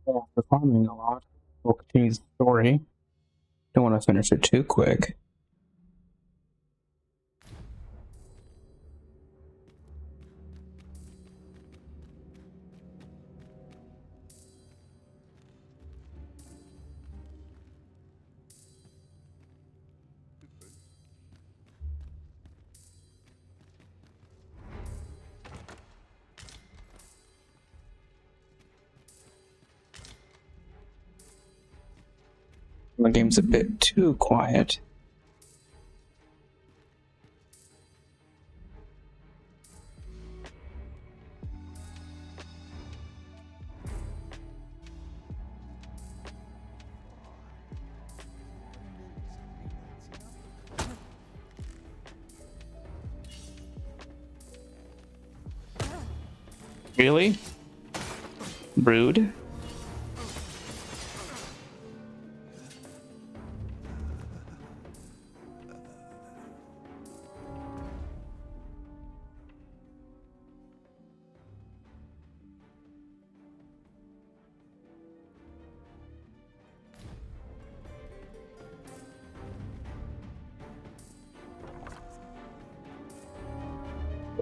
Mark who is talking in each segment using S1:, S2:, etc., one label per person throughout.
S1: After farming a lot, we'll continue the story. Don't want to finish it too quick. The game's a bit too quiet. Really? Brood?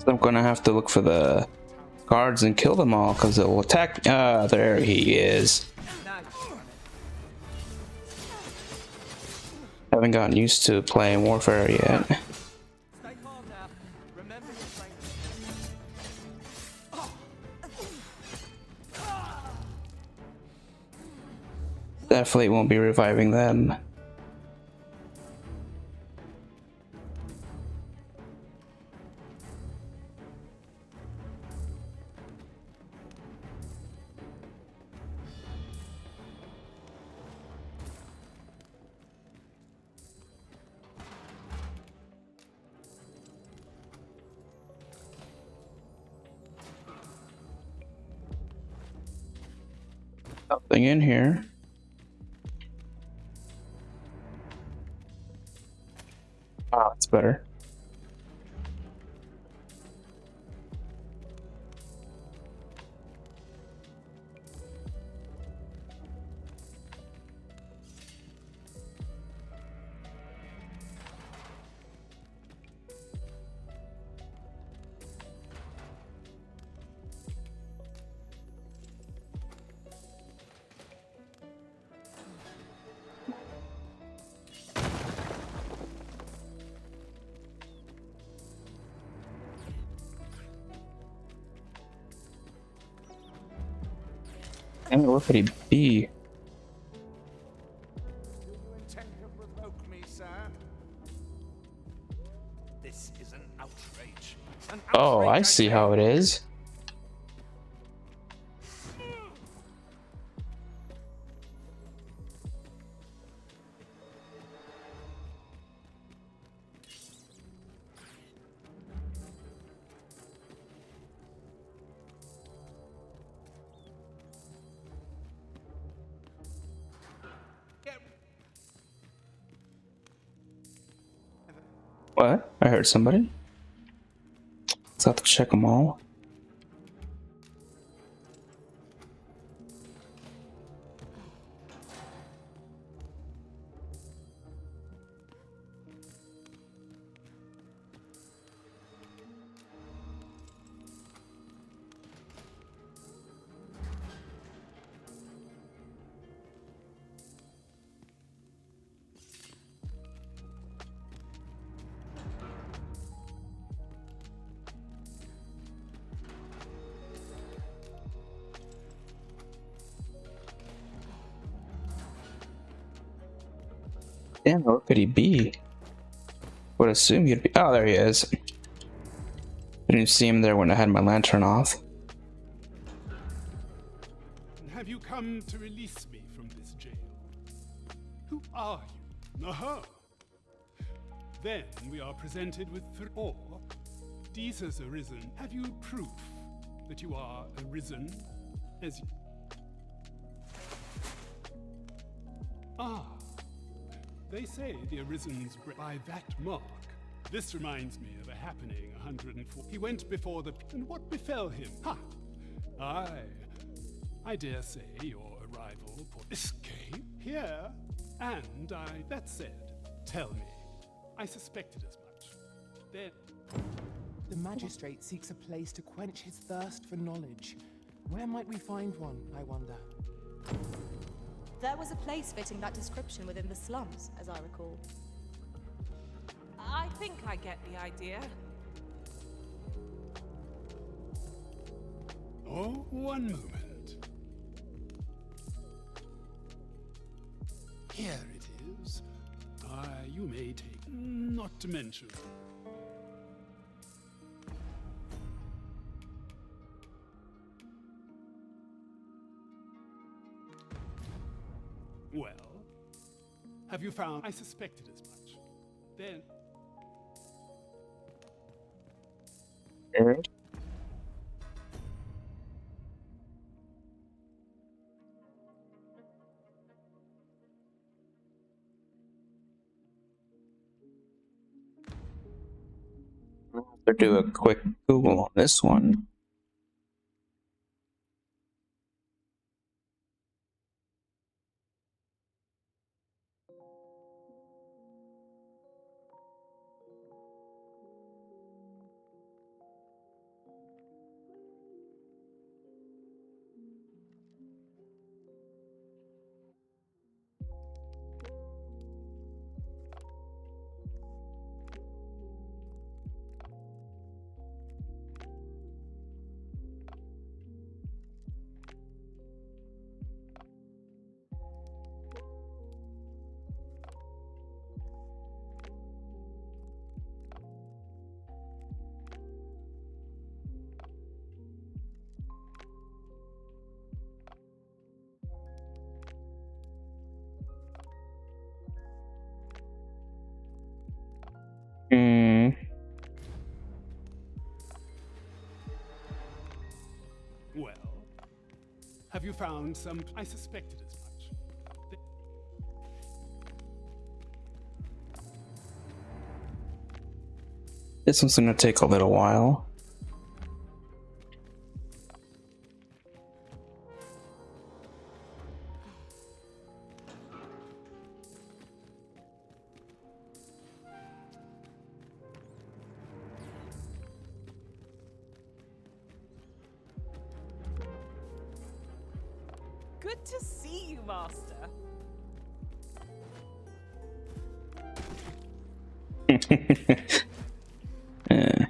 S1: I'm gonna have to look for the guards and kill them all because it will attack. Ah, there he is. Haven't gotten used to playing Warfare yet.
S2: Stay calm now. Remember your training.
S1: Definitely won't be reviving them. Something in here. Ah, that's better. And where could he be?
S3: Do you intend to provoke me, sir?
S2: This is an outrage.
S1: Oh, I see how it is. What? I heard somebody. Let's have to check them all. Damn, where could he be? Would assume he'd be. Oh, there he is. Didn't see him there when I had my lantern off.
S4: Have you come to release me from this jail? Who are you? Aha! Then we are presented with or Jesus arisen. Have you proof that you are arisen as you? Ah, they say the arisen's by that mark. This reminds me of a happening 104. He went before the and what befell him? Ha! Aye, I dare say your rival escape here, and that said, tell me. I suspected as much. Then
S5: The magistrate seeks a place to quench his thirst for knowledge. Where might we find one, I wonder?
S6: There was a place fitting that description within the slums, as I recall.
S7: I think I get the idea.
S4: oh, one moment. Here it is. You may take, not to mention. Well, have you found? I suspected as much. Then,
S1: And I'll do a quick Google on this one. Hmm.
S4: well, have you found some? I suspected as much.
S1: This one's gonna take a little while.
S7: Good to see you, Master.
S1: Eh.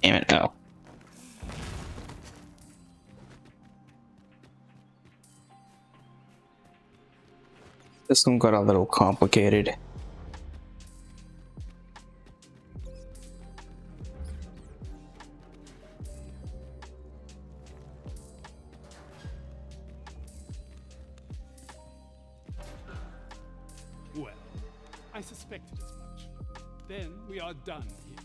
S1: Damn it, oh. This one got a little complicated.
S4: Well, I suspected as much. Then we are done here.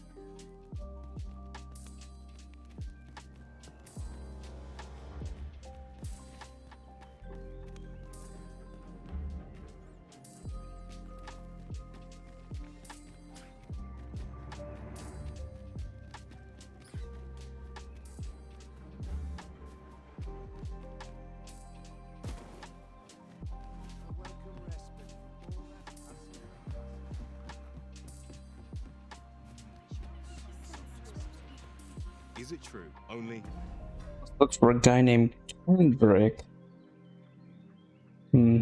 S8: Is it true? Only
S1: Look for a guy named Kendrick. Hmm.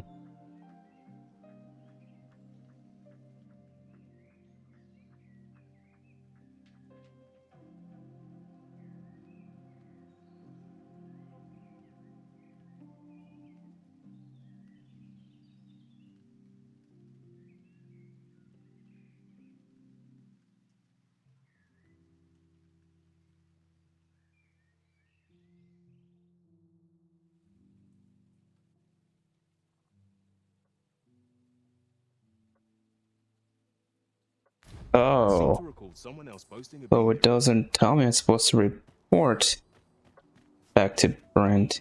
S8: I seem
S1: Oh,
S8: to recall someone else boasting of
S1: so
S8: being
S1: it doesn't tell me I'm supposed to report back to Brent.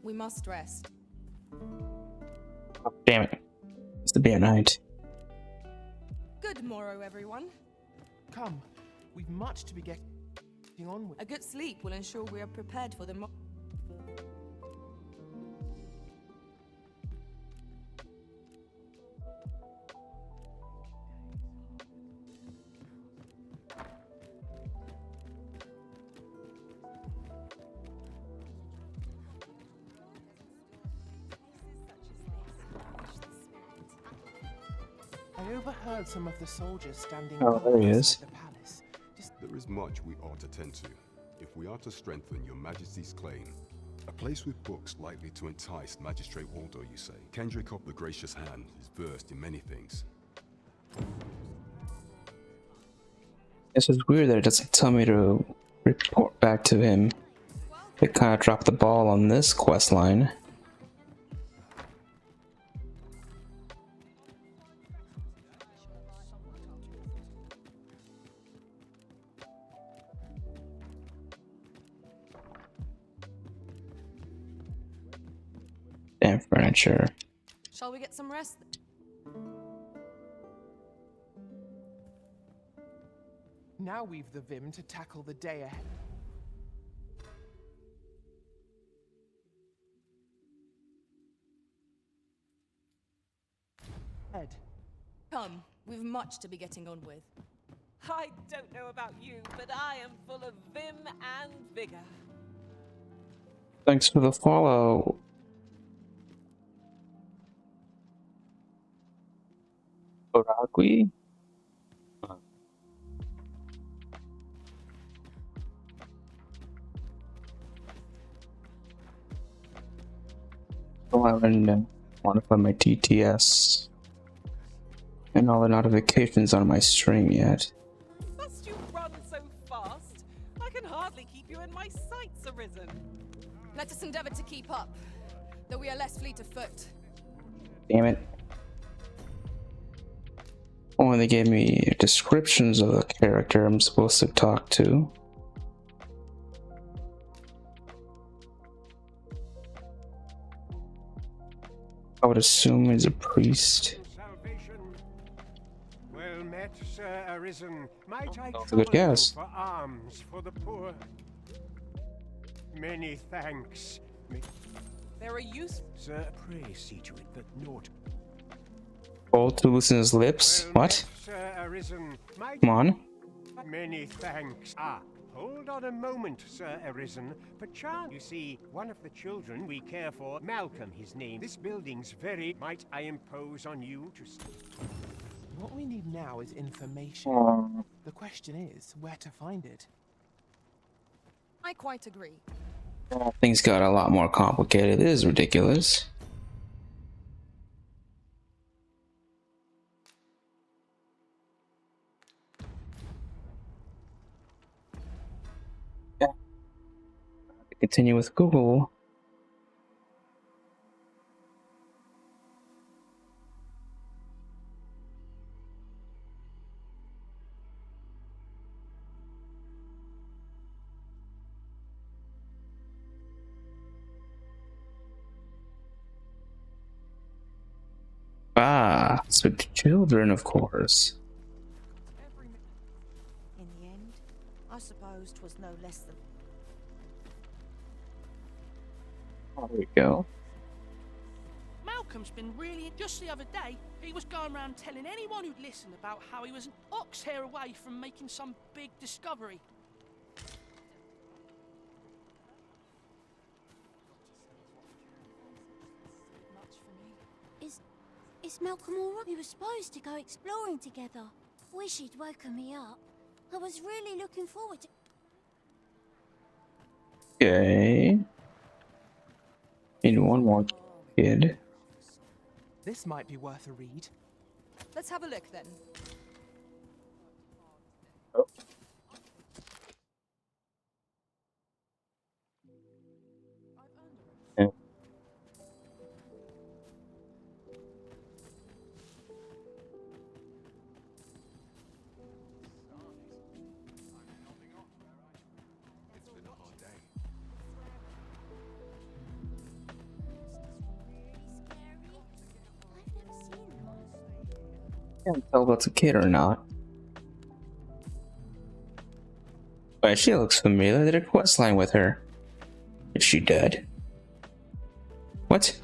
S6: We must rest.
S1: Oh, damn it. It's to be at night.
S6: Good morrow, everyone.
S5: Come, we've much to be getting on with.
S6: A good sleep will ensure we are prepared for the
S5: I overheard some of the soldiers standing
S1: Oh, there
S5: guard
S1: he is.
S5: outside the palace.
S9: There is much we ought to tend to, if we are to strengthen your majesty's claim. A place with books likely to entice Magistrate Waldo, you say. Kendrick of the Gracious Hand is versed in many things.
S1: It's just weird that it doesn't tell me to report back to him. It kind of dropped the ball on this quest line. Damn furniture.
S6: Shall we get some rest?
S5: Now we've the vim to tackle the day ahead.
S6: Come, we've much to be getting on with.
S7: I don't know about you, but I am full of vim and vigor.
S1: Thanks for the follow. Oragui? Oh, I haven't modified my TTS and all the notifications on my stream yet.
S7: Must you run so fast? I can hardly keep you in my sights, Arisen.
S6: Let us endeavor to keep up, though we are less fleet of foot.
S1: Damn it. Only they gave me descriptions of the character I'm supposed to talk to. I would assume he's a priest.
S3: Salvation. Well met, Sir Arisen. Might I
S1: That's a good
S3: trouble you
S1: guess.
S3: for alms for the poor? Many thanks.
S7: There are use.
S3: Sir, pray see to it that naught.
S1: Oh, to loosen his lips?
S3: Well
S1: What?
S3: met, Sir Arisen. Might
S1: Come on.
S3: Many thanks. Hold on a moment, Sir Arisen. Perchance, you see, one of the children we care for, Malcolm his name. This building's very... Might I impose on you to...
S5: What we need now is information. The question is, where to find it?
S6: I quite agree.
S1: Things got a lot more complicated. It is ridiculous. Yeah. Continue with Google. Ah, it's with children, of course.
S10: In the end, I suppose 'twas no less than...
S1: Oh, there we go.
S10: Malcolm's been really. Just the other day, he was going around telling anyone who'd listen about how he was an ox hair away from making some big discovery.
S11: Is Malcolm alright? We were supposed to go exploring together. Wish he'd woken me up. I was really looking forward to.
S1: Okay. Need one more kid.
S5: This might be worth a read.
S6: Let's have a look then.
S1: Yeah.
S8: It's been a hard day.
S1: Can't tell if that's a kid or not. But she looks familiar. Did a quest line with her. Is she dead? What?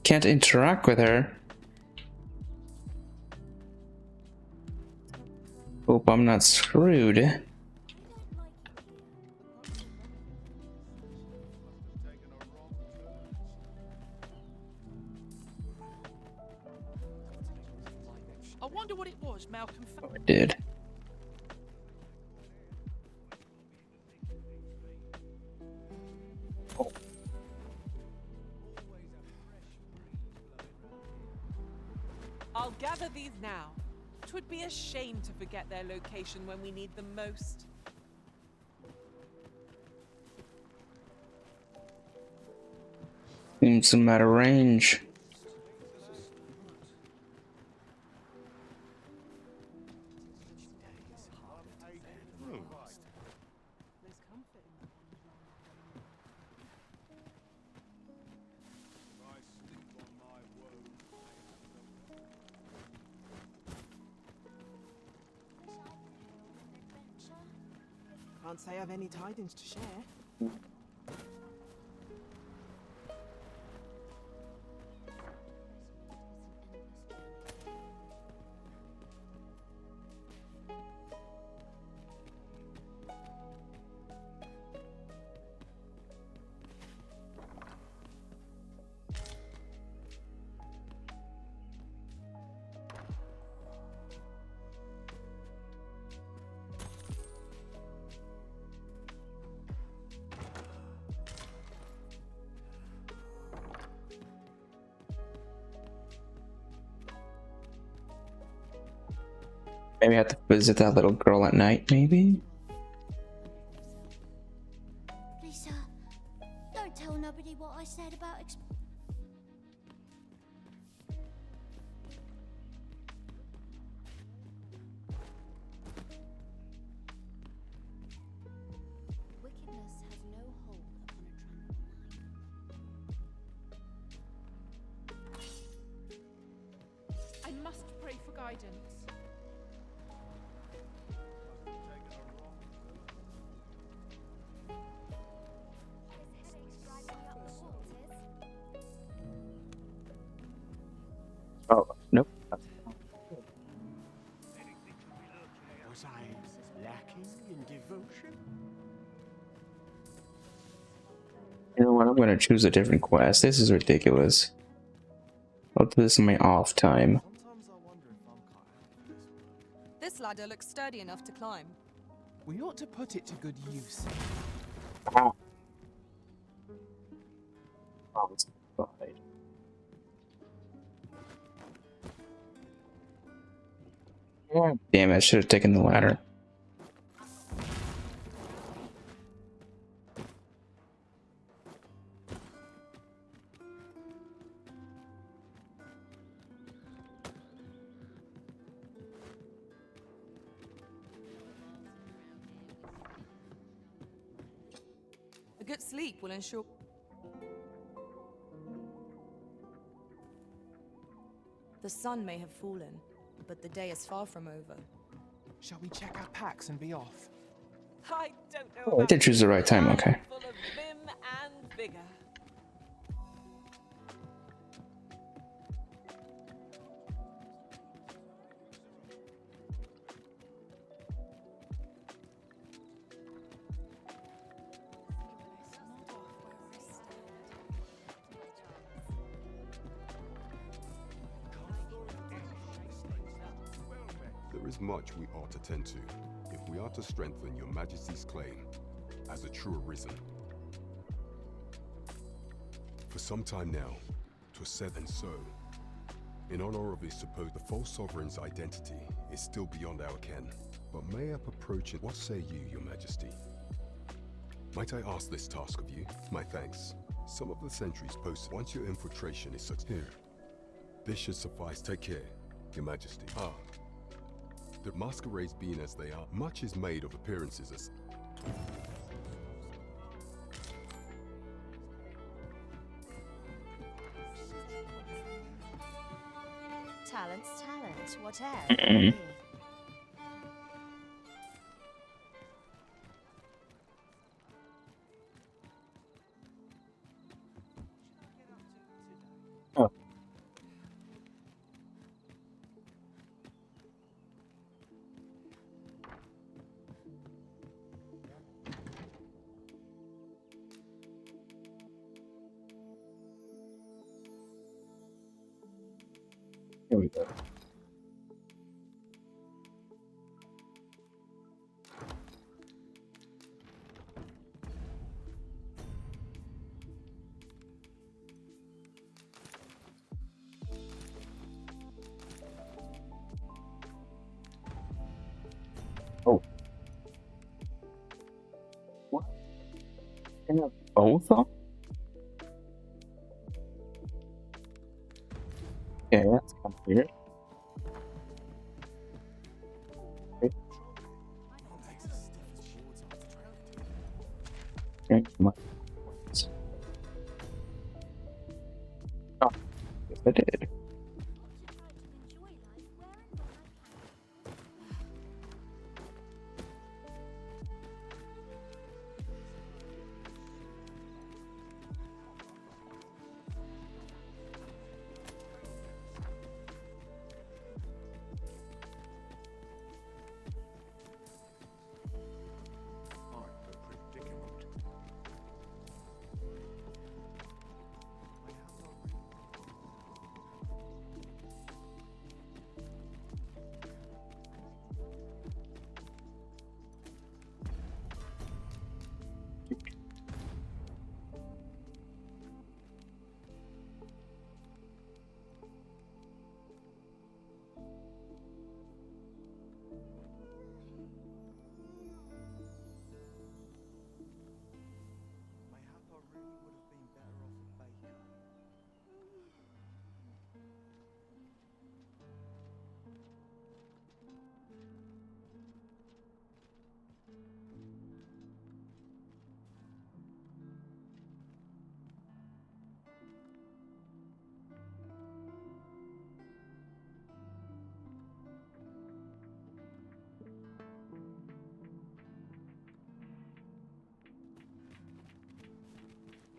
S1: Can't interact with her. Hope I'm not screwed.
S10: I wonder what it was Malcolm found.
S1: I did.
S7: I'll gather these now. 'Twould be a shame to forget their location when we need them most.
S1: Seems I'm out of range.
S5: Can't say I've any tidings to share.
S1: Maybe I have to visit that little girl at night, maybe?
S11: Please, don't tell nobody what I said about
S6: Wickedness has no hold upon a tranquil mind.
S7: I must pray for guidance.
S1: Oh, nope.
S3: Was I lacking in devotion?
S1: You know what? I'm gonna choose a different quest. This is ridiculous. I'll do this in my off time.
S6: This ladder looks sturdy enough to climb.
S5: We ought to put it to good use.
S1: Oh, it's fine. Damn it, I should have taken the ladder.
S6: A good sleep will ensure. The sun may have fallen, but the day is far from over.
S5: Shall we check our packs and be off?
S7: I don't know.
S1: Oh, I did choose the right time, okay.
S7: Full of vim and vigor.
S9: There is much we ought to tend to, if we are to strengthen your majesty's claim as a true arisen. For some time now, 'twas said and so. In honor of his supposed, the false sovereign's identity is still beyond our ken. But mayhap approaching, what say you, your majesty? Might I ask this task of you? My thanks. Some of the sentries posted, once your infiltration is such here. This should suffice. Take care, your majesty. Ah. The masquerades being as they are, much is made of appearances as...
S11: Talent's talent, whatever.
S1: Mm-mm. Oh. Here we go. Oh. What? Can I have both of them? Okay, that's kind of weird. Okay. Okay, come on. Oh, yes I did.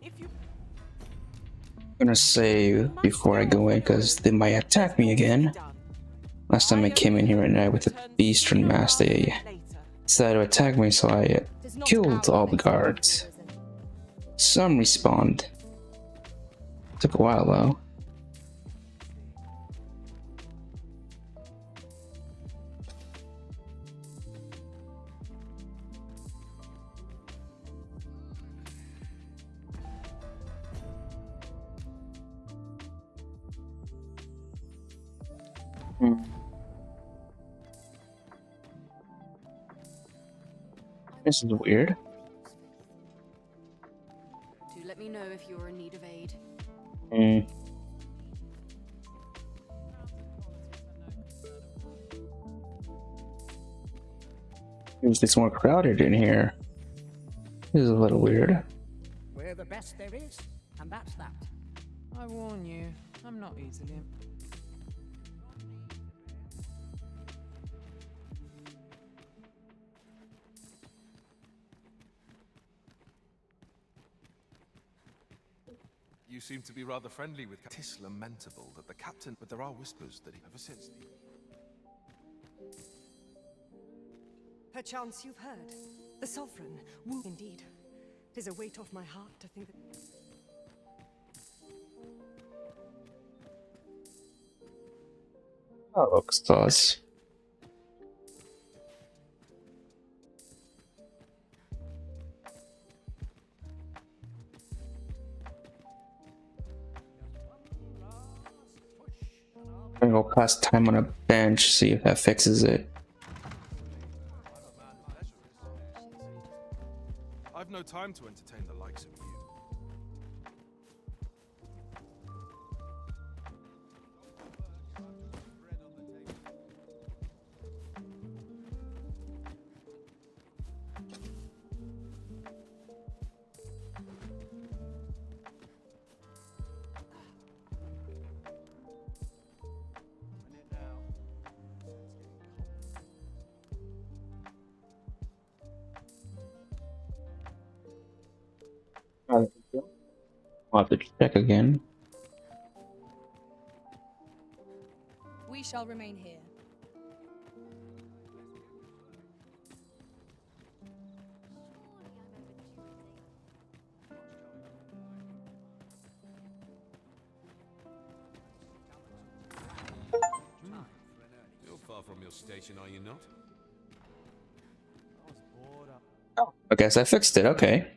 S7: If you
S1: I'm gonna save before I go in because they might attack me again. Last time I came in here at night with a beastren mask, they decided to attack me, so I killed all the guards. Some respawned. Took a while though. This is weird.
S12: Do let me know if you're in need of aid.
S1: It's more crowded in here. This is a little weird.
S13: We're the best there is, and that's that.
S5: I warn you, I'm not easily.
S8: You seem to be rather friendly with... Tis lamentable that the captain... But there are whispers that he... Ever since the...
S14: Perchance you've heard. The Sovereign will... Indeed. 'Tis a weight off my heart to think that...
S1: That looks sus. pass time on a bench, see if that fixes it.
S8: I've no time to entertain the likes of you.
S1: I'll have to check again.
S6: We shall remain here.
S15: You're far from your station, are you not?
S1: Oh, I guess I fixed it. Okay.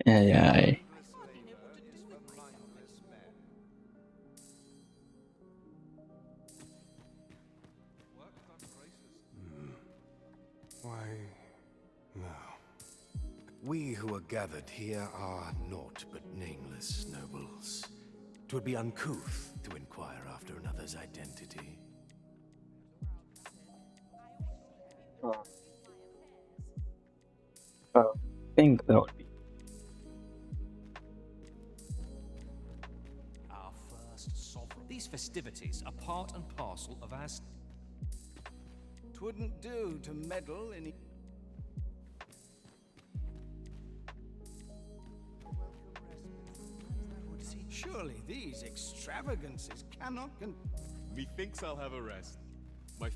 S1: Yeah.
S15: Why, no. We who are gathered here are naught but nameless nobles. 'Twould be uncouth to inquire after another's identity.
S1: I think that would be.
S2: Our first sovereign. These festivities are part and parcel of our...
S13: 'Twouldn't do to meddle in... Surely these extravagances cannot
S15: Methinks I'll have a rest. My...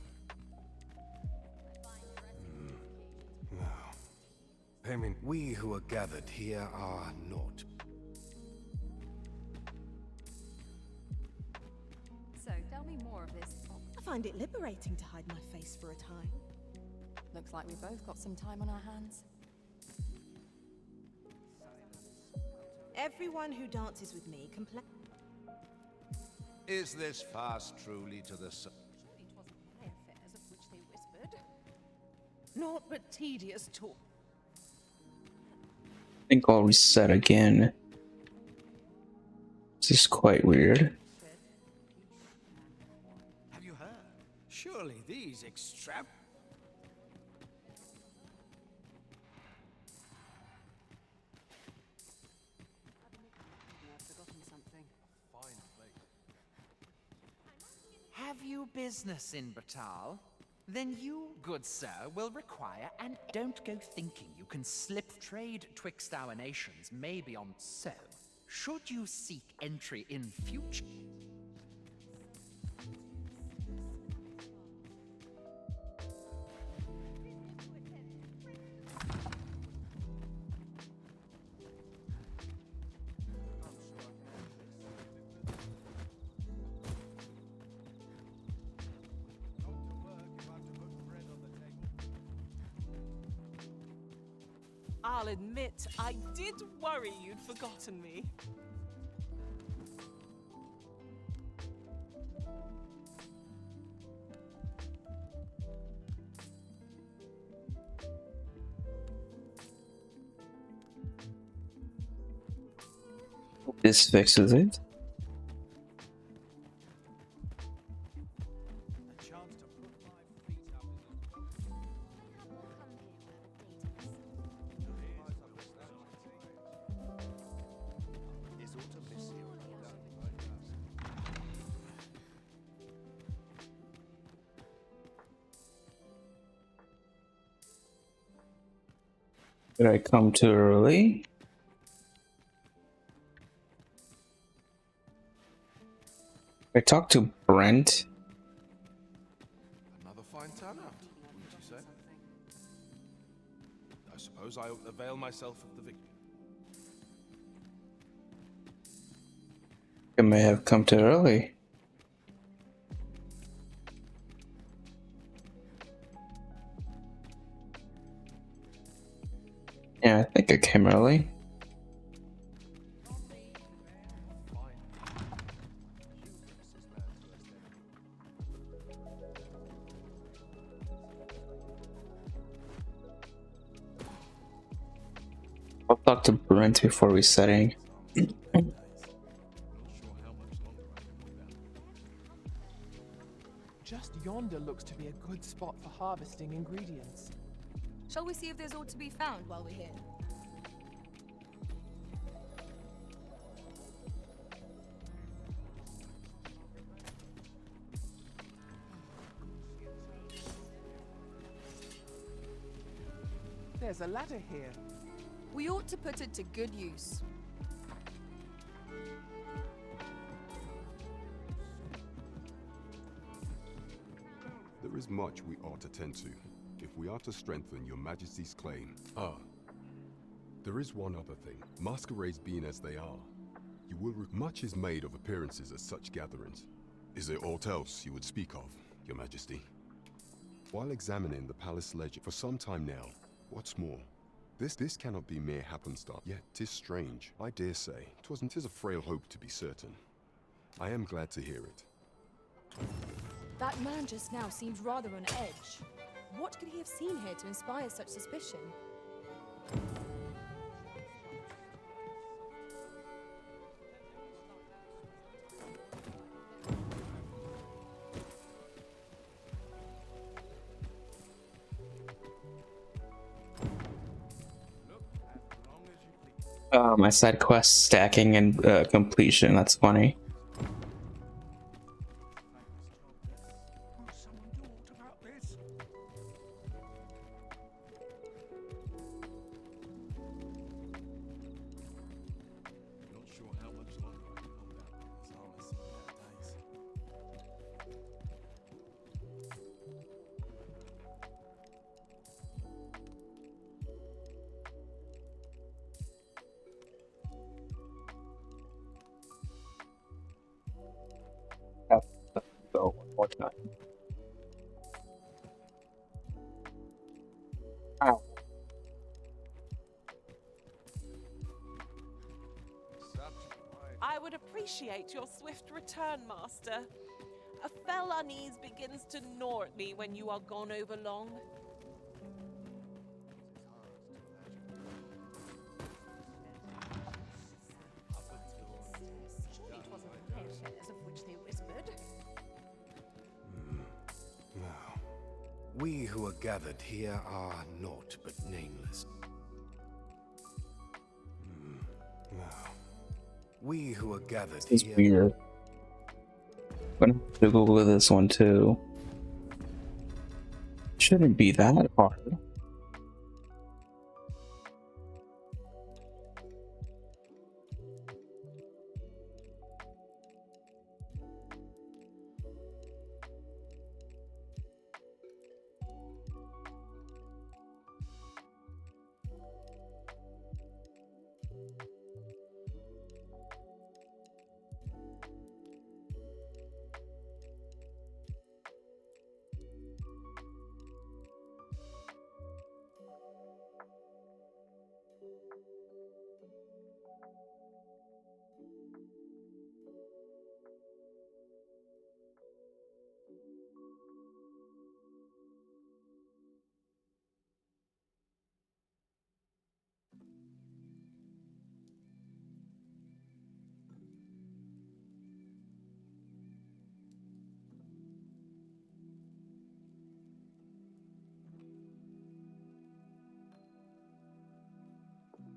S15: No. I mean, we who are gathered here are naught.
S12: So, tell me more of this.
S14: I find it liberating to hide my face for a time.
S12: Looks like we both got some time on our hands.
S14: Everyone who dances with me can play.
S16: Is this fast truly to the...
S7: Surely 'twasn't my affairs of which they whispered. Naught but tedious talk.
S1: I think I'll reset again. This is quite weird.
S13: Have you heard? Surely these extrav...
S12: I've forgotten something.
S8: Fine place.
S2: Have you business in Batal? Then you, good sir, will require, and don't go thinking you can slip trade twixt our nations, maybe on so. Should you seek entry in future?
S7: I'll admit, I did worry you'd forgotten me.
S1: This fixes it. Did I come too early? I talked to Brent.
S8: Another fine turnout, wouldn't you say? I suppose I avail myself of the victory.
S1: I may have come too early. Yeah, I think think I came early. I'll talk to Brent before resetting.
S5: Just yonder looks to be a good spot for harvesting ingredients.
S6: Shall we see if there's aught to be found while we're here?
S5: There's a ladder here.
S6: We ought to put it to good use.
S9: There is much we ought to tend to, if we are to strengthen your majesty's claim. There is one other thing. Masquerades being as they are, you will much is made of appearances at such gatherings. Is there aught else you would speak of, your majesty? While examining the palace ledger for some time now, what's more, this cannot be mere happenstance, yet 'tis strange. I dare say, 'tis a frail hope to be certain. I am glad to hear it.
S6: That man just now seemed rather on edge. What could he have seen here to inspire such suspicion?
S1: My side quest stacking and completion. That's funny. Go one more time. Ow.
S7: I would appreciate your swift return, Master. A fell unease begins to gnaw at me when you are gone over long.
S14: Surely it wasn't the plowshares of which they whispered.
S15: Now, we who are gathered here are naught but nameless. Now, we who are gathered
S1: It's
S15: here.
S1: weird. I'm gonna have to Google this one too. Shouldn't be that hard.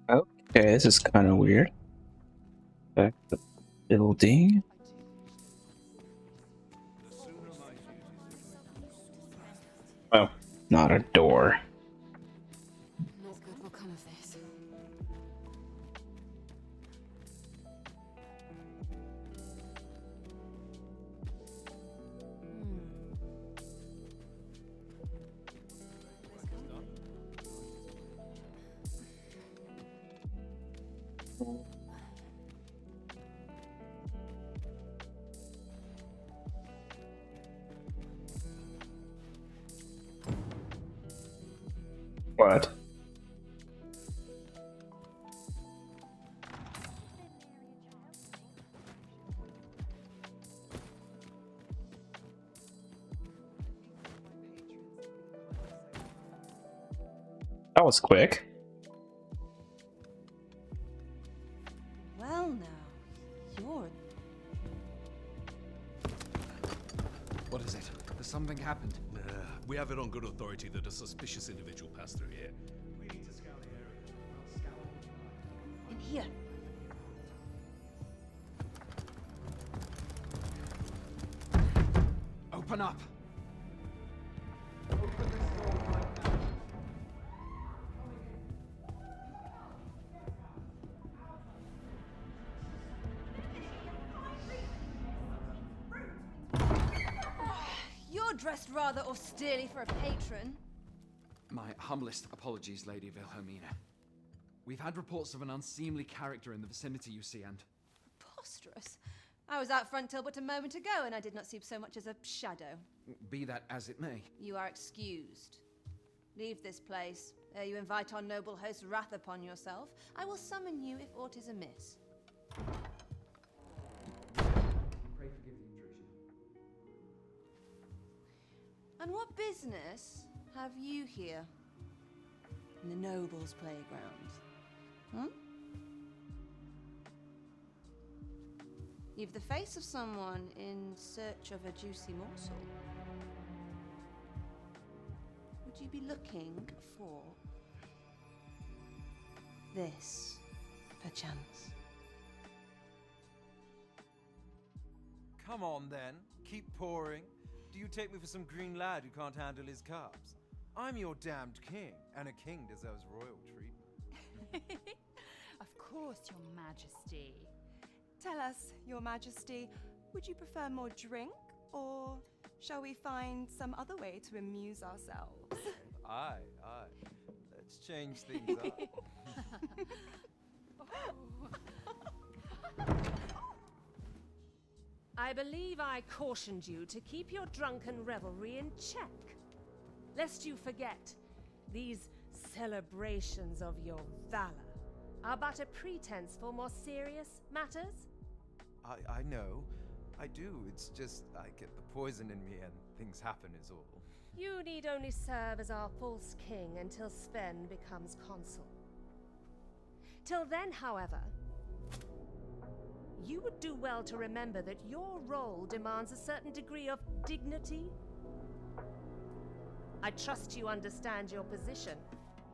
S1: Okay, this is kind of weird. Back to the building. Oh, not a door.
S12: Not good. What come of this?
S1: What? That was quick.
S14: Well now, you're...
S8: What is it? Has something happened?
S17: We have it on good authority that a suspicious individual passed through here. We need to scour the area.
S14: In here.
S2: Open up!
S14: You're dressed rather austerely for a patron.
S2: My humblest apologies, Lady Wilhelmina. We've had reports of an unseemly character in the vicinity, you see, and...
S14: Preposterous. I was out front till but a moment ago, and I did not see so much as a shadow.
S2: Be that as it may.
S14: You are excused. Leave this place, ere you invite our noble host's wrath upon yourself. I will summon you if aught is amiss.
S2: Pray forgive the intrusion.
S14: And what business have you here? In the nobles' playground? Hmm? You've the face of someone in search of a juicy morsel. Would you be looking for this, perchance?
S18: Come on then, keep pouring. Do you take me for some green lad who can't handle his carbs? I'm your damned king, and a king deserves royal treatment.
S12: Of course, Your Majesty. Tell us, Your Majesty, would you prefer more drink, or shall we find some other way to amuse ourselves?
S18: Aye. Let's change things up.
S19: I believe I cautioned you to keep your drunken revelry in check. Lest you forget, these celebrations of your valor are but a pretense for more serious matters.
S18: I know. I do. It's just I get the poison in me and things happen is all.
S19: You need only serve as our false king until Sven becomes consul. Till then, however, you would do well to remember that your role demands a certain degree of dignity. I trust you understand your position,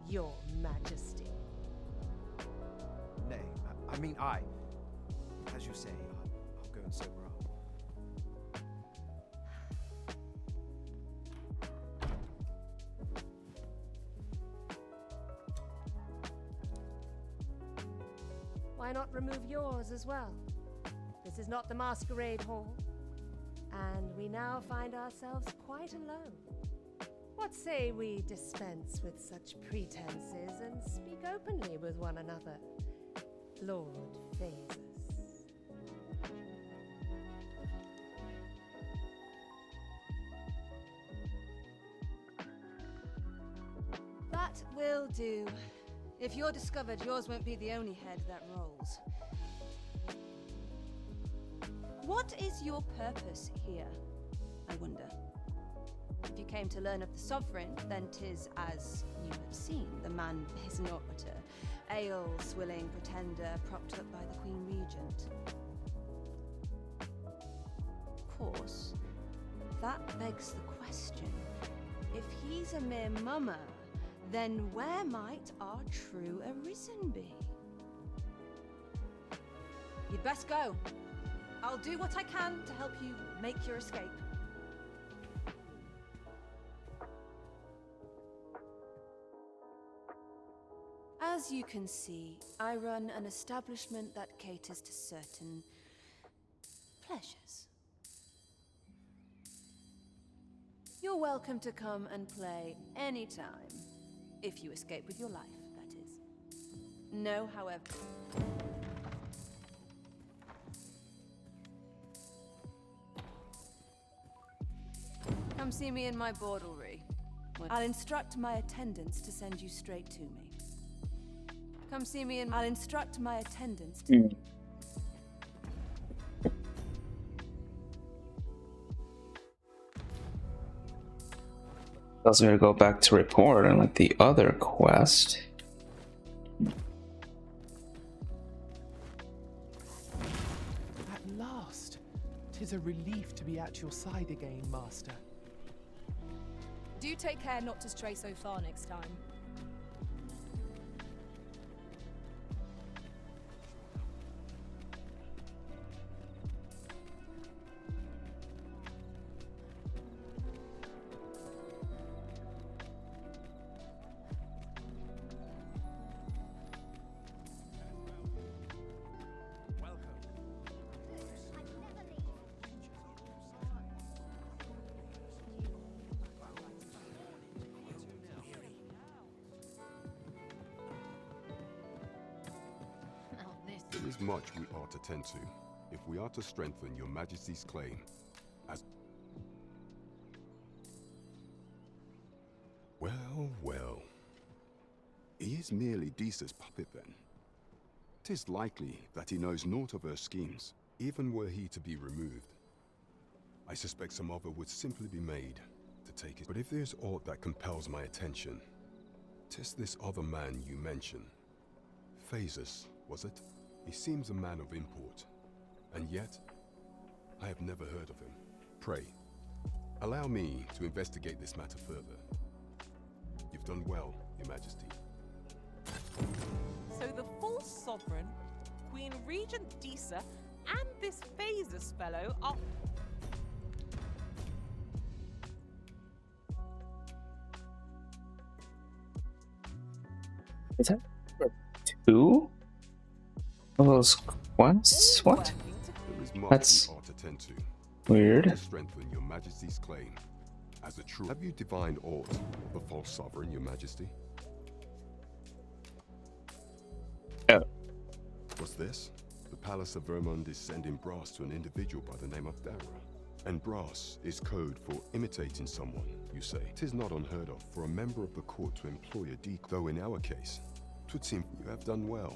S19: Your Majesty.
S18: Nay, I mean as you say, I'll go and sober up.
S19: Why not remove yours as well? This is not the masquerade hall, and we now find ourselves quite alone. What say we dispense with such pretenses and speak openly with one another, Lord Phases?
S14: That will do. If you're discovered, yours won't be the only head that rolls. What is your purpose here, I wonder? If you came to learn of the Sovereign, then 'tis as you have seen. The man is not but a ale-swilling pretender propped up by the Queen Regent. Of course, that begs the question. If he's a mere mummer, then where might our true Arisen be? You'd best go. I'll do what I can to help you make your escape. As you can see, I run an establishment that caters to certain pleasures. You're welcome to come and play anytime. If you escape with your life, that is. No, however. Come see me in my bordlery. I'll instruct my attendants to send you straight to me. Come see me and I'll instruct my attendants to...
S1: Tells me to go back to report on like the other quest.
S5: At last! 'Tis a relief to be at your side again, Master.
S6: Do take care not to stray so far next time.
S9: There is much we ought to tend to, if we are to strengthen your Majesty's claim as... Well, well. He is merely Disa's puppet then. 'Tis likely that he knows naught of her schemes, even were he to be removed. I suspect some other would simply be made to take it. But if there's aught that compels my attention, 'tis this other man you mention. Phases, was it? He seems a man of import, and yet I have never heard of him. Pray, allow me to investigate this matter further. You've done well, Your Majesty.
S7: So the false sovereign, Queen Regent Disa, and this Phases fellow are...
S1: Is that two of those quests? What?
S9: There is much
S1: That's
S9: we ought to tend to.
S1: weird.
S9: To strengthen your Majesty's claim as a true... Have you divined aught of the false sovereign, Your Majesty?
S1: Oh.
S9: What's this? The Palace of Vermund is sending brass to an individual by the name of Dara. And brass is code for imitating someone, you say. 'Tis not unheard of for a member of the court to employ a decoy, though in our case, 'twould seem you have done well.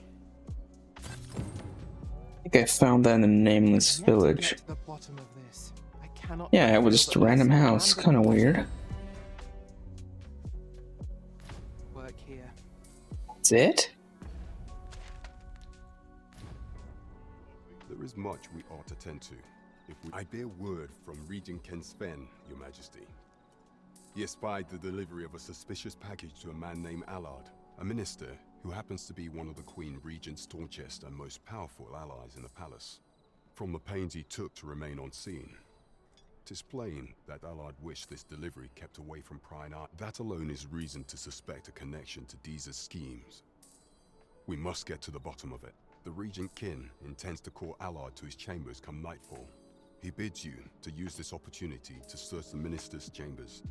S1: I think I found that in a nameless village.
S5: Get to the bottom of this. I cannot
S1: Yeah, it was just a random house. Kind of weird.
S5: Work here.
S1: That's it?
S9: There is much we ought to tend to. I bear word from Regent Ken Sven, Your Majesty. He espied the delivery of a suspicious package to a man named Allard, a minister who happens to be one of the Queen Regent's staunchest and most powerful allies in the palace. From the pains he took to remain on scene, 'tis plain that Allard wished this delivery kept away from prying eye. That alone is reason to suspect a connection to Disa's schemes. We must get to the bottom of it. The Regent Kin intends to call Allard to his chambers come nightfall. He bids you to use this opportunity to search the minister's chambers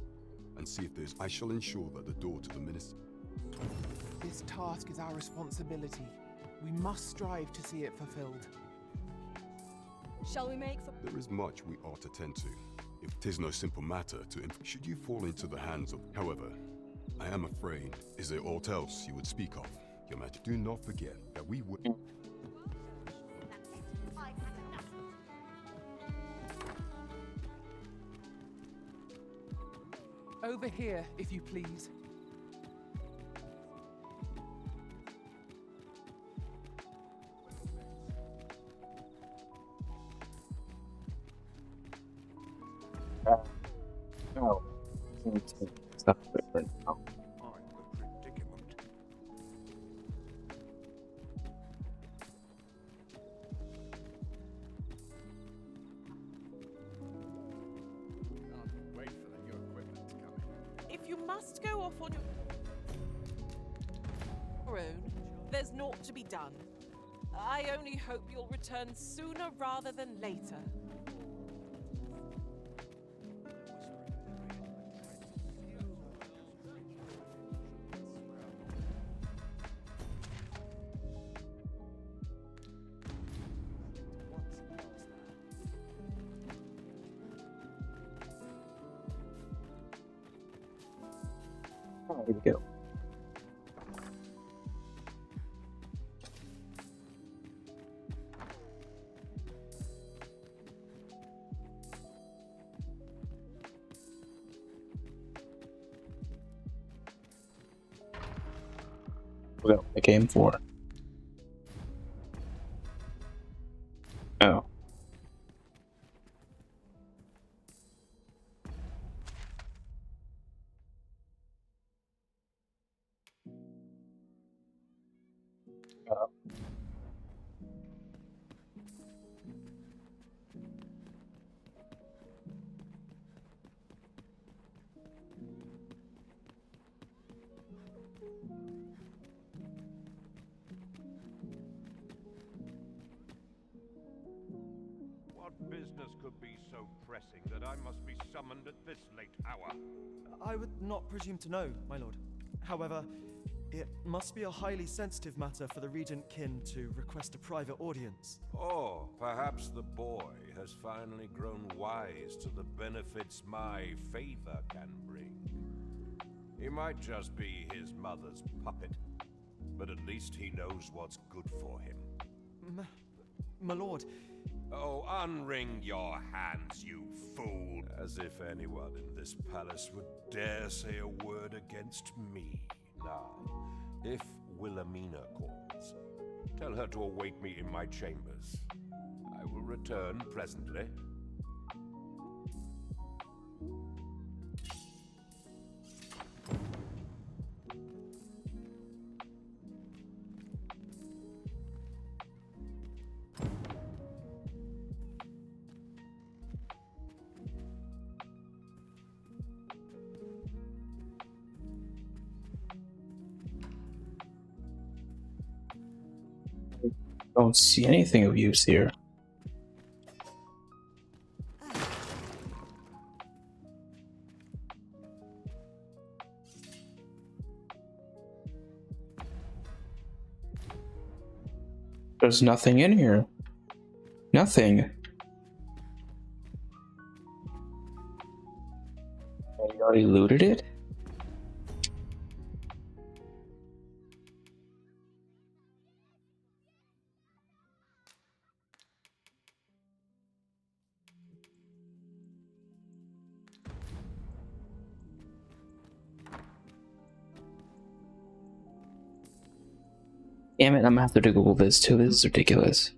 S9: and see if there's... I shall ensure that the door to the minister...
S5: This task is our responsibility. We must strive to see it fulfilled.
S6: Shall we make for...
S9: There is much we ought to tend to. If 'tis no simple matter to... Should you fall into the hands of... However, I am afraid, is there aught else you would speak of, Your Majesty? Do not forget that we would...
S5: Over here, if you please.
S1: No. Stuff different now.
S7: If you must go off on your own, there's naught to be done. I only hope you'll return sooner rather than later.
S1: Here we go. Forgot what I came for. Oh.
S3: What business could be so pressing that I must be summoned at this late hour?
S20: I would not presume to know, my lord. However, it must be a highly sensitive matter for the regent kin to request a private audience.
S16: Or perhaps the boy has finally grown wise to the benefits my favor can bring. He might just be his mother's puppet, but at least he knows what's good for him.
S20: My lord.
S16: Oh, unring your hands, you fool! As if anyone in this palace would dare say a word against me. Now, if Wilhelmina calls, tell her to await me in my chambers. I will return presently.
S1: Don't see anything of use here. There's nothing in here. Nothing. You already looted it? Damn it, I'm gonna have to Google this too. This is ridiculous.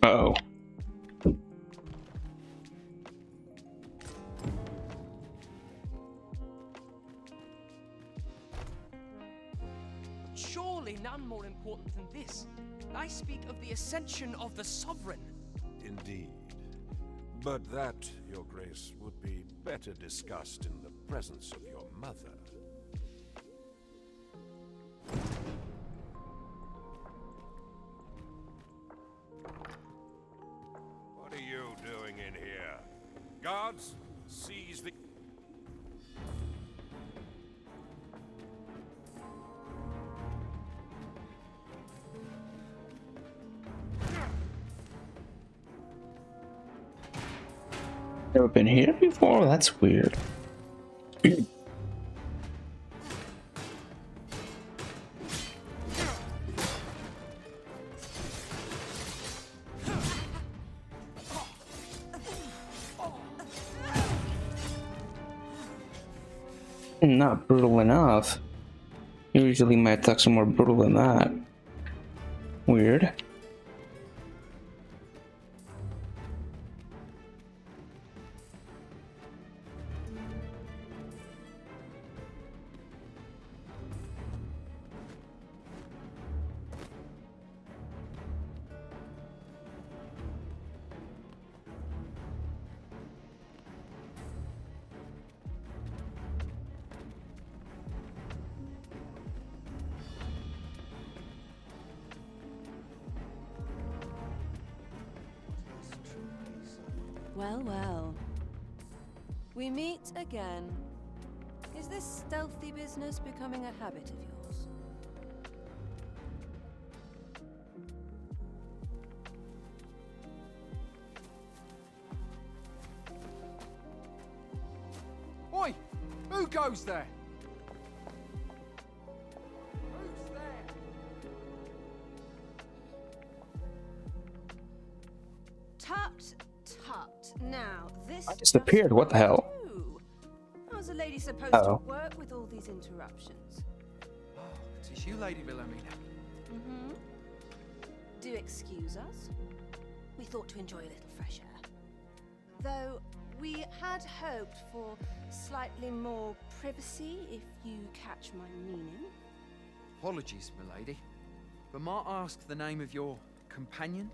S1: Uh-oh.
S10: Surely none more important than this. I speak of the ascension of the sovereign.
S16: Indeed. But that, Your Grace, would be better discussed in the presence of your mother. What are you doing in here? Guards, seize the...
S1: Never been here before? That's weird. Not brutal enough. Usually my attacks are more brutal than that. Weird.
S14: Well, well. We meet again. Is this stealthy business becoming a habit of yours?
S18: Oi! Who goes there? Who's there?
S14: Tut, tut. Now, this
S1: I disappeared. What the hell?
S14: How's a lady supposed
S1: Uh-oh.
S14: to work with all these interruptions?
S18: Oh, it is you, Lady Wilhelmina.
S14: Mm-hmm. Do excuse us. We thought to enjoy a little fresh air. Though we had hoped for slightly more privacy, if you catch my meaning.
S18: Apologies, milady, but might I ask the name of your companion?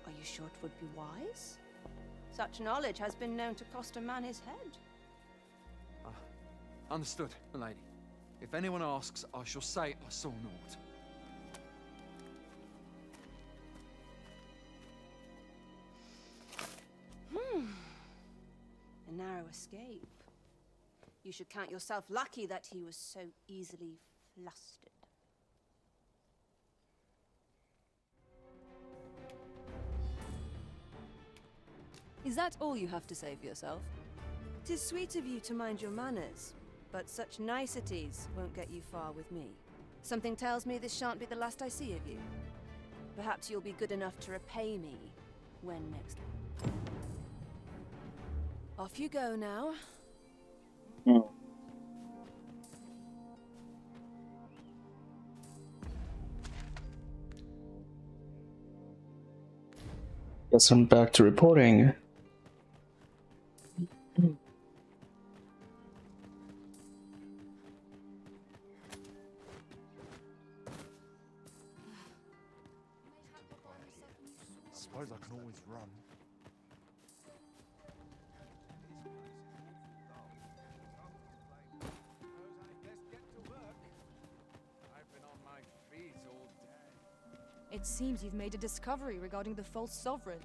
S14: Are you sure it would be wise? Such knowledge has been known to cost a man his head.
S18: Understood, milady. If anyone asks, I shall say I saw naught.
S14: A narrow escape. You should count yourself lucky that he was so easily flustered. Is that all you have to say for yourself? 'Tis sweet of you to mind your manners, but such niceties won't get you far with me. Something tells me this shan't be the last I see of you. Perhaps you'll be good enough to repay me when next. Off you go now.
S1: Guess I'm back to reporting.
S20: Suppose I can always run.
S6: It seems you've made a discovery regarding the false sovereign.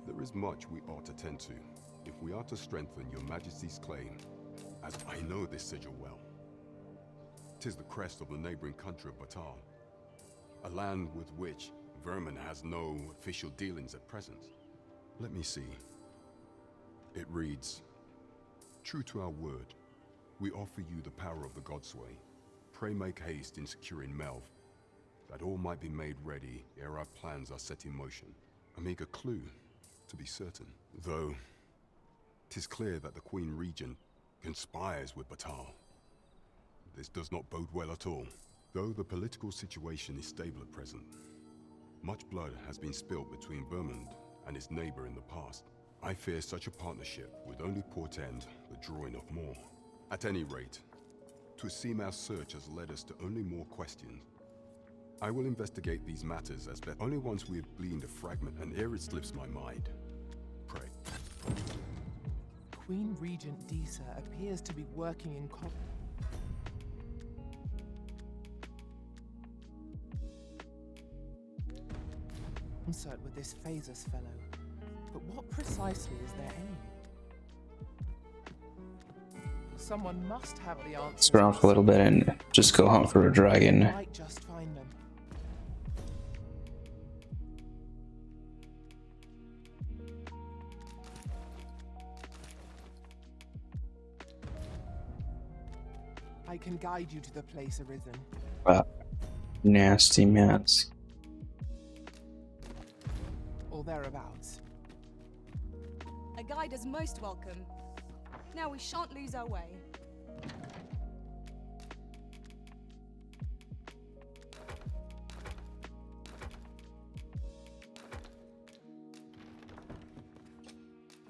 S9: There is much we ought to tend to, if we are to strengthen your majesty's claim, as I know this sigil well. 'Tis the crest of the neighboring country of Batal, a land with which Vermin has no official dealings at present. Let me see. It reads, "True to our word, we offer you the power of the Godsway. Pray make haste in securing Melv, that all might be made ready ere our plans are set in motion." A meager clue, to be certain. Though, 'tis clear that the Queen Regent conspires with Batal. This does not bode well at all. Though the political situation is stable at present, much blood has been spilled between Vermund and its neighbor in the past. I fear such a partnership would only portend the drawing of more. At any rate, 'twould seem our search has led us to only more questions. I will investigate these matters as best only once we have gleaned a fragment, and ere it slips my mind. Pray.
S5: Queen Regent Disa appears to be working in concert with this Phasus fellow. But what precisely is their aim? Someone must have the answer.
S1: Let's run off a little bit and just go hunt for a dragon.
S5: Might just find them. I can guide you to the place arisen.
S1: Nasty mats.
S5: Or thereabouts.
S6: A guide is most welcome. Now we shan't lose our way.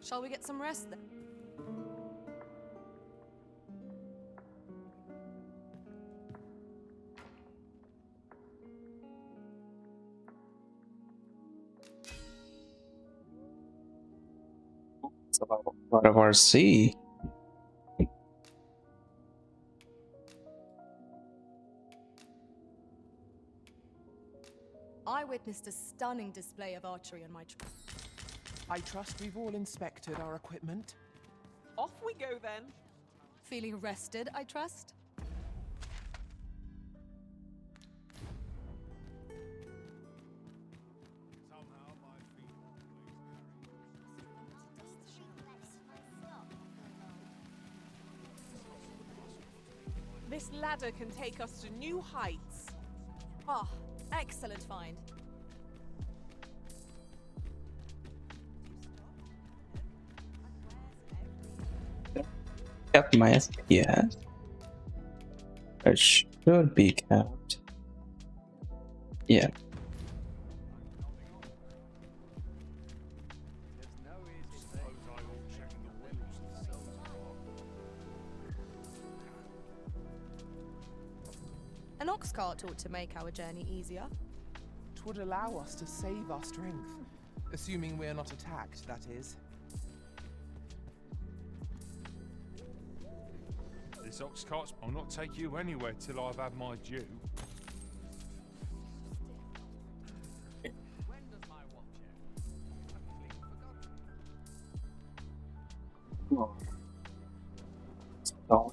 S6: Shall we get some rest then?
S1: a lot of RC.
S6: I witnessed a stunning display of archery on my trip.
S5: I trust we've all inspected our equipment.
S7: Off we go then.
S6: Feeling rested, I trust?
S7: This ladder can take us to new heights.
S6: Ah, excellent find.
S1: Kept my FPS. It should be kept. Yeah.
S6: An ox cart ought to make our journey easier.
S5: 'Twould allow us to save our strength. Assuming we're not attacked, that is.
S21: This ox cart's... I'll not take you anywhere till I've had my due.
S1: Oh.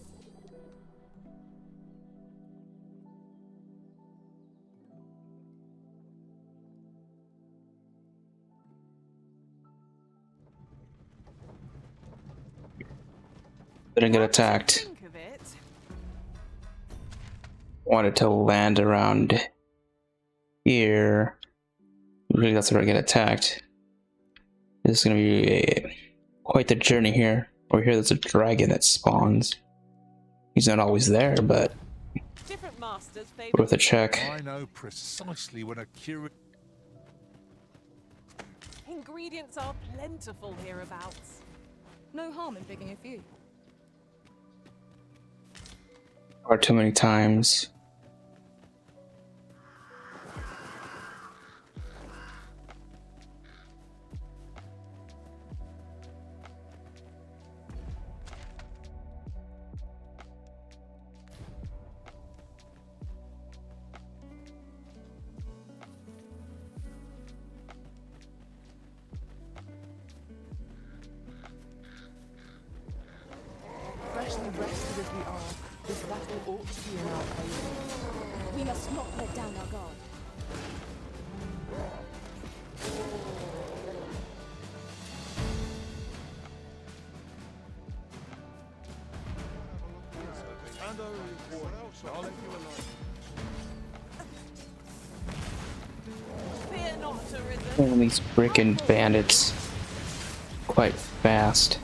S1: Didn't get attacked.
S7: Think of it.
S1: Wanted to land around here. Really, that's where I get attacked. This is gonna be quite the journey here. Over here, there's a dragon that spawns. He's not always there, but
S7: Different masters
S1: worth a check.
S21: I know precisely when a curious...
S7: Ingredients are plentiful hereabouts.
S6: No harm in picking a few.
S1: Or too many times.
S5: Freshly rested as we are, this battle ought to be in our favor.
S6: We must not let down our guard.
S7: Fear not, Arisen.
S1: And these frickin' bandits quite fast.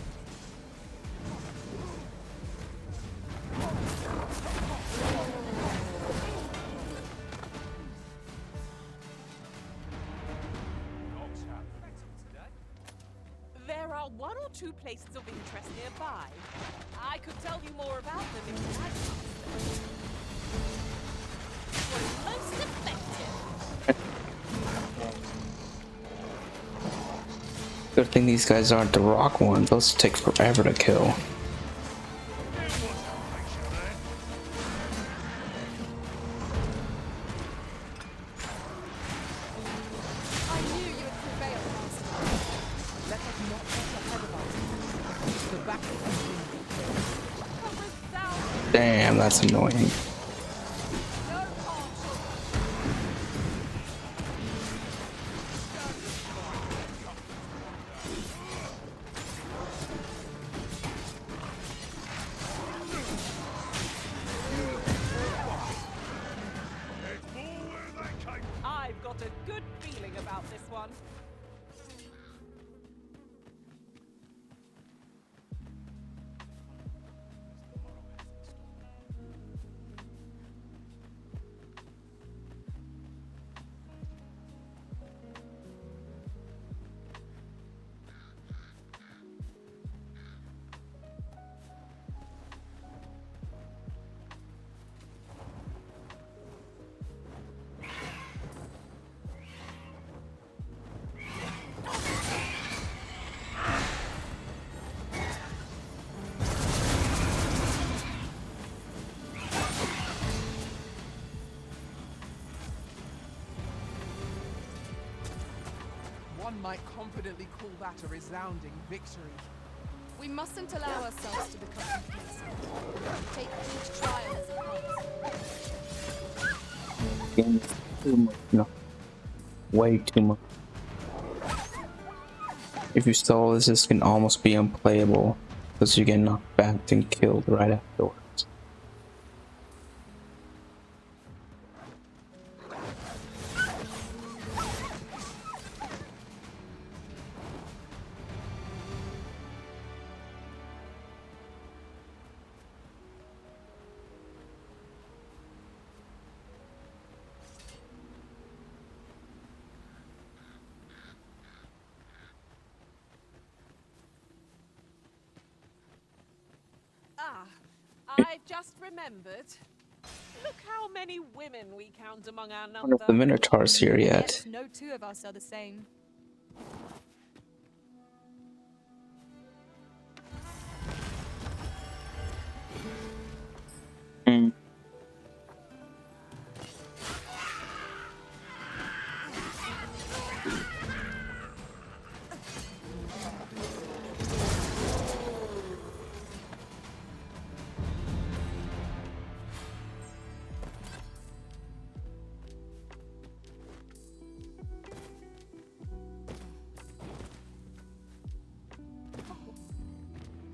S7: There are one or two places of interest nearby. I could tell you more about them if you like. Was most effective.
S1: Good thing these guys aren't the rock ones. Those take forever to kill.
S6: I knew you would prevail, Master.
S5: Let us not get ahead of us. The battle has been
S1: Damn, that's annoying.
S7: I've got a good feeling about this one.
S5: One might confidently call that a resounding victory.
S6: We mustn't allow ourselves to become complacent. Take each trial as it comes.
S1: Game is too much. No. Way too much. If you stall this can almost be unplayable because you get knocked back and killed right afterwards.
S7: I've just remembered. Look how many women we count among our
S1: I wonder
S7: number.
S1: if the Minotaur's here yet.
S6: No two of us are the same.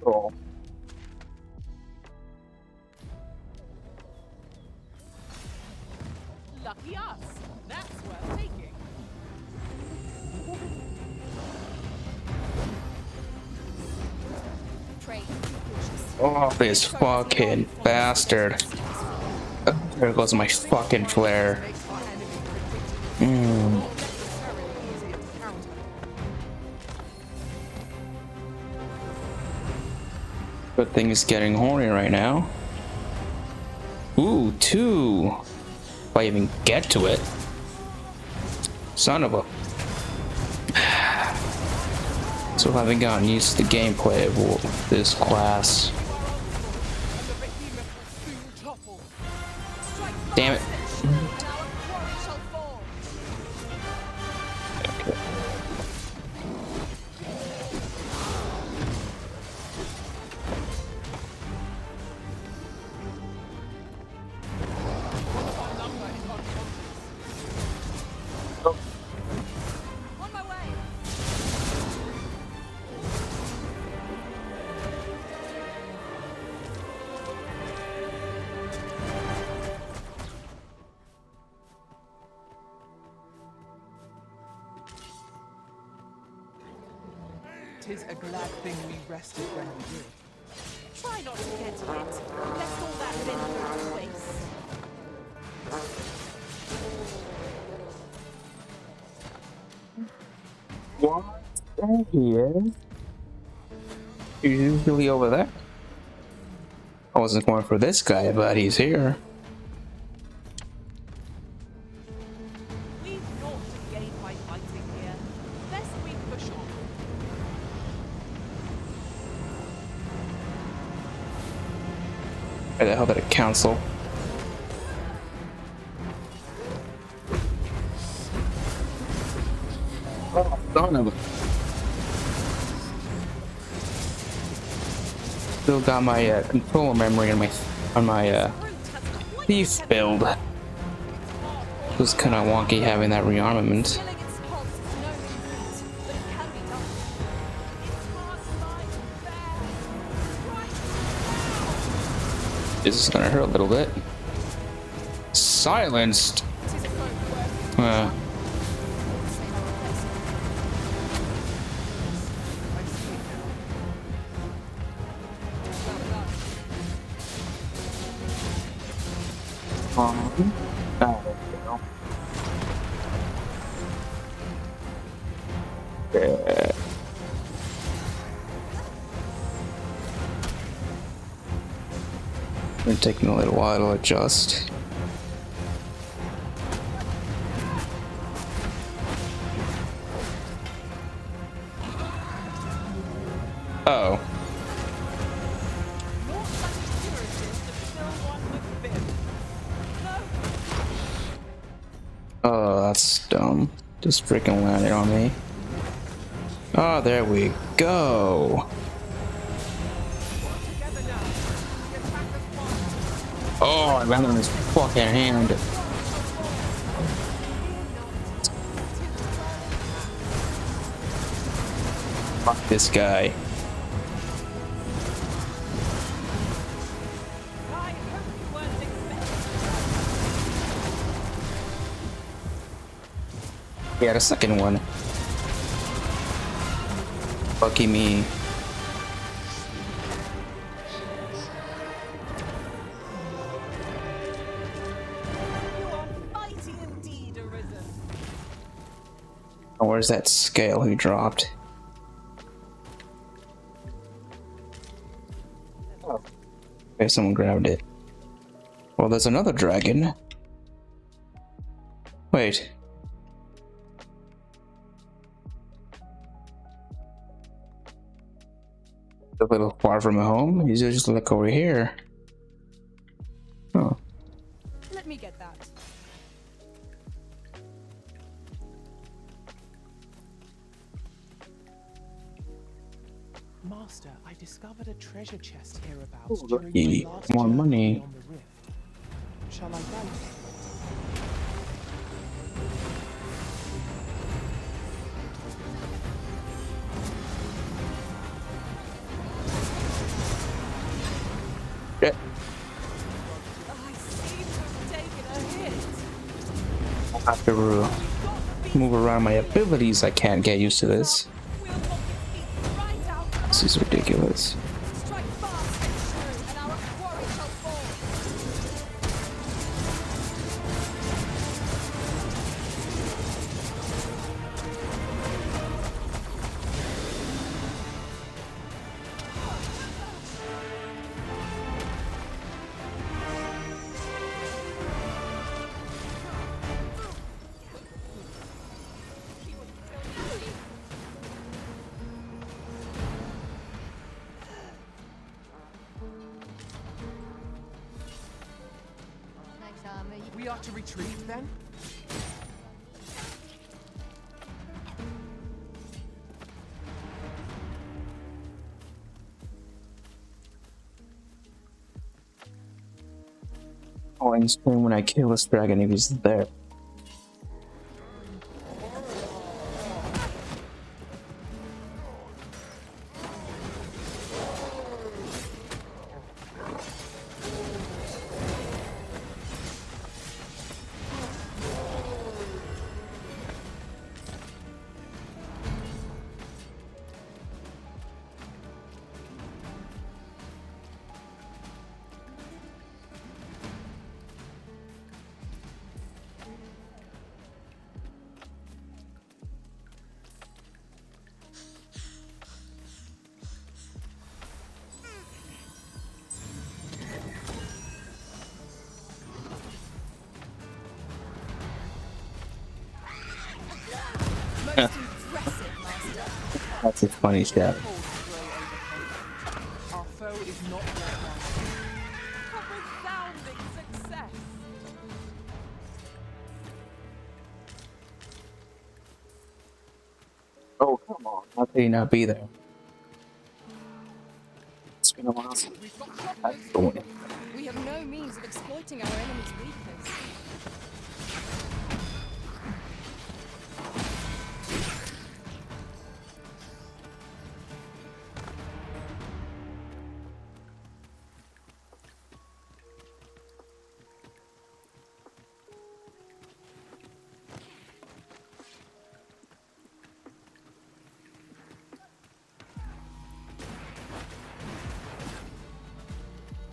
S1: Oh.
S7: Lucky us. That's worth taking.
S6: Trade.
S1: Oh, this fucking bastard. There goes my fucking flare. Good thing is getting horny right now. Ooh, 2. If I even get to it. Son of a... So I haven't gotten used to the gameplay of this class. Damn it.
S5: Tis a glad thing we rested when we did.
S7: Try not to get hit, lest all that vim go to waste.
S1: What? There he is. He's usually over there. I wasn't going for this guy, but he's here.
S7: We've naught to gain by fighting here. Lest we push on.
S1: Why the hell did it cancel? Oh, son of a... Still got my controller memory on my thief build. It was kind of wonky having that rearmament. This is gonna hurt a little bit. Silenced. It's taking a little while to adjust. Oh. Oh, that's dumb. Just freaking landed on me. Oh, there we go. Oh, I landed on his fucking hand. Fuck this guy. Yeah, the second one. Lucky me. Oh, where's that scale he dropped? Oh. Okay, someone grabbed it. Well, there's another dragon. Wait. A little far from home? You just look over here. Oh.
S14: Let me get that.
S5: Master, I discovered a treasure chest hereabouts
S1: Ooh,
S5: during
S1: lucky.
S5: my last
S1: More
S5: journey
S1: money.
S5: beyond the rift. Shall I go?
S1: Yeah.
S7: I seem to have taken a hit.
S1: I'll have to move around my abilities. I can't get used to this. This is ridiculous.
S6: Strike fast and true, and our quarry shall fall.
S5: We are to retreat then?
S1: Oh, and scream when I kill this dragon if he's there. That's a funny step.
S5: Our foe is not yet won.
S7: A resounding success.
S1: Oh, come on. How could he not be there? It's been a while since I've been going.
S6: We have no means of exploiting our enemy's weakness.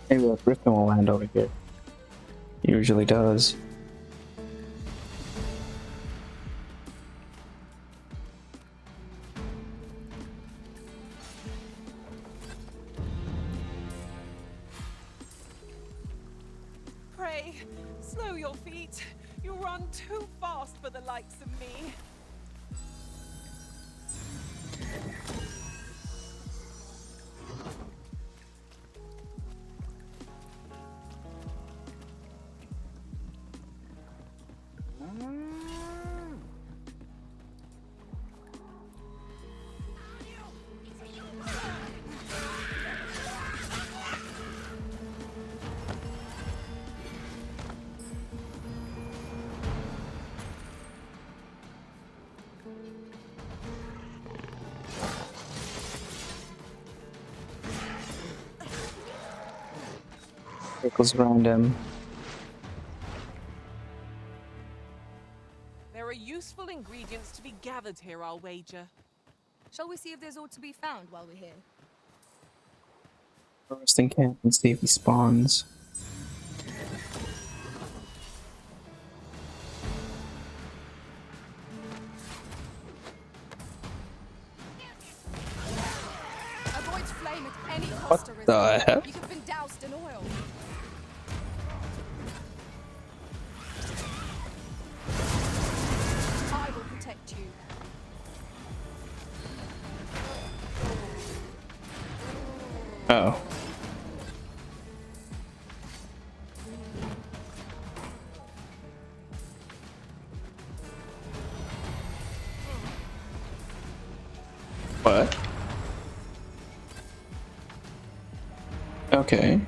S1: Maybe the Griffin will land over here. He usually does.
S7: Pray, slow your feet. You run too fast for the likes of me.
S1: circles around him.
S7: There are useful ingredients to be gathered here, I'll wager.
S6: Shall we see if there's aught to be found while we're here?
S1: First in camp and see if he spawns.
S6: Avoid flame at any cost.
S1: What the heck?
S6: You have been doused in oil. I will protect you.
S1: Oh. What? Okay.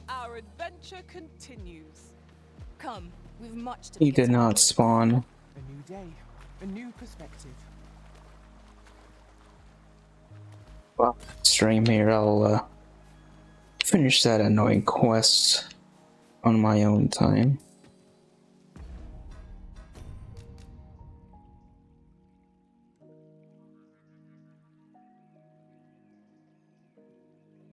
S7: Our adventure continues.
S6: Come, we've much to
S1: He
S6: be
S1: did not spawn.
S5: A new day, a new perspective.
S1: Well, stream here, I'll finish that annoying quest on my own time.